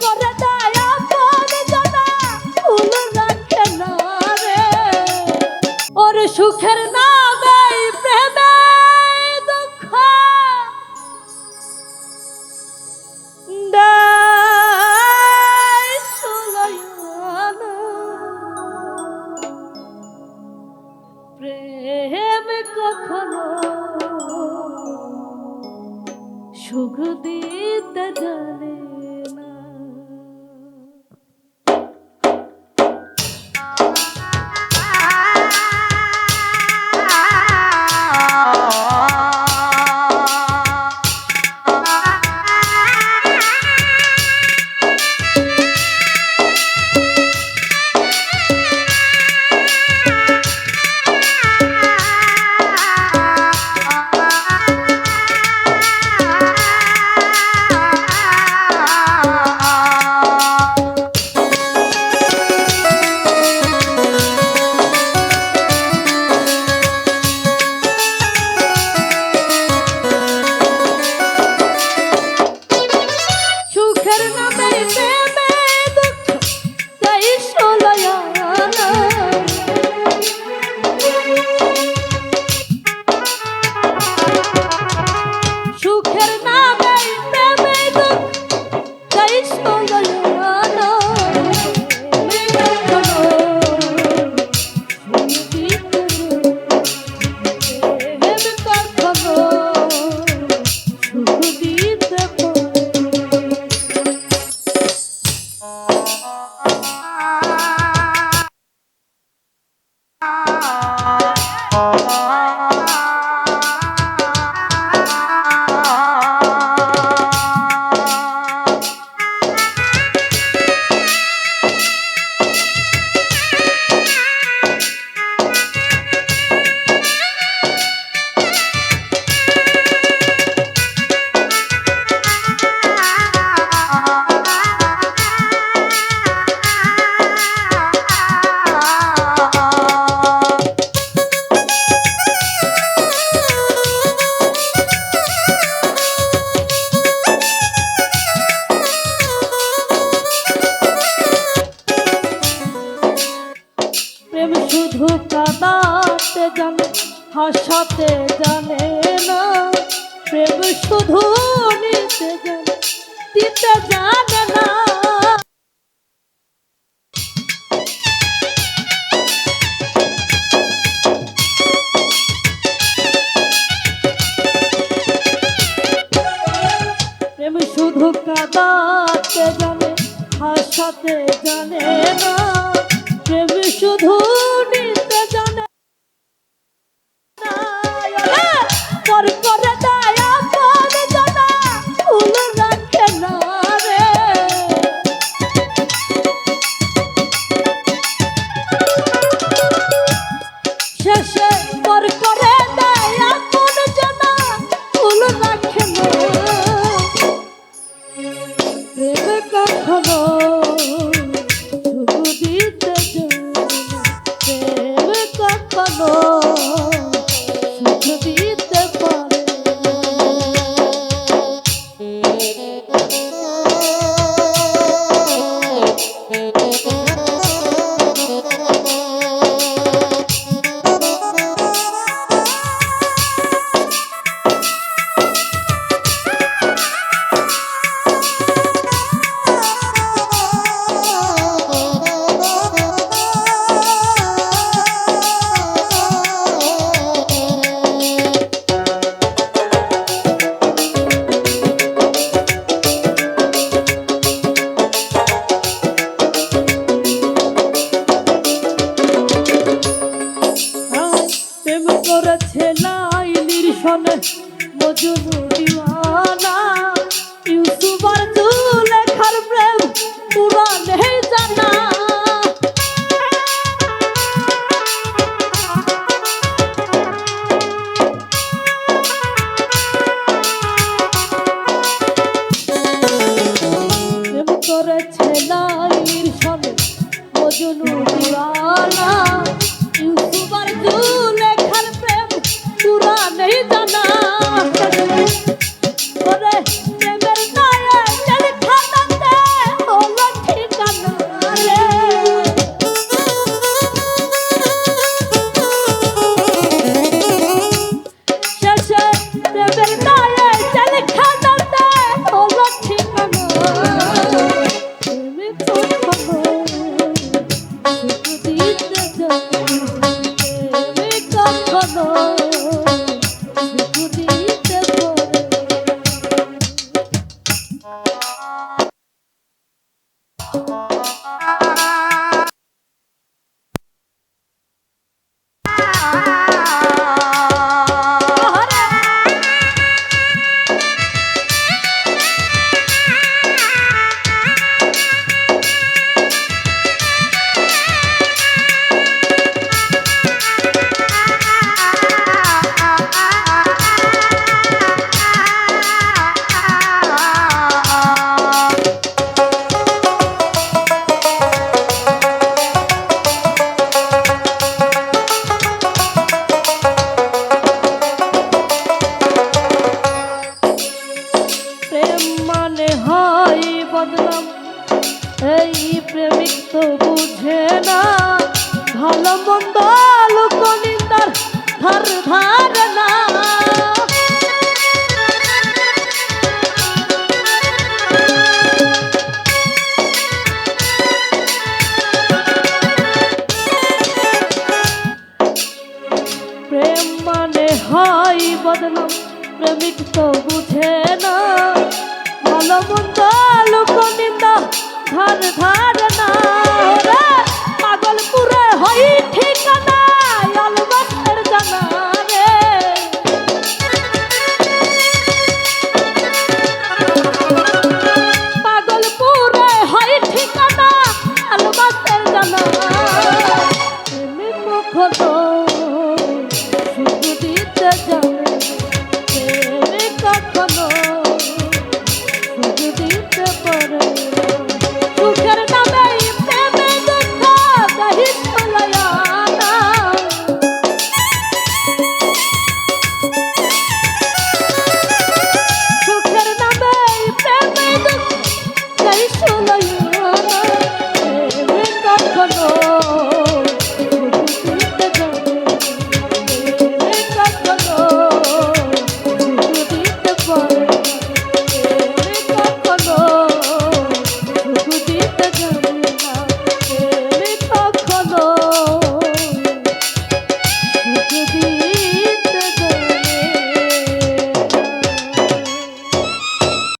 করে দেয় আপন জনা ভুল রাখে না রে। ওর সুখের নামে প্রেমে দুঃখ দেয় সুলয়না। প্রেম কখনো সুখ দিতে জানে না। শুধু কাঁদাতে জানে হাসাতে জানে না। প্রেম শুধু নিতে জানে দিতে জানে না। প্রেম শুধু কাঁদাতে জানে হাসাতে জানে না। প্রেম শুধু নিতে জানে না। পর করে দেয় আপন জনা ভুল রাখে না রে। শেষে পর করে দেয় আপন জনা ভুল রাখে না। প্রেম কখনো সুখ দিতে জানে না। প্রেম কখনো সুখ দিতে পারে প্রেম মানে হয় বদনাম, এই প্রেমিক তো বুঝে না ভালো মন্দ লোকনিন্দার ধার ধার না। প্রেম মানে হয় বদনাম, প্রেমিক তো বুঝে না ভালো মন্দ লোকনিন্দা ধার ধার না। পাগলপুরে হয় ঠিকানা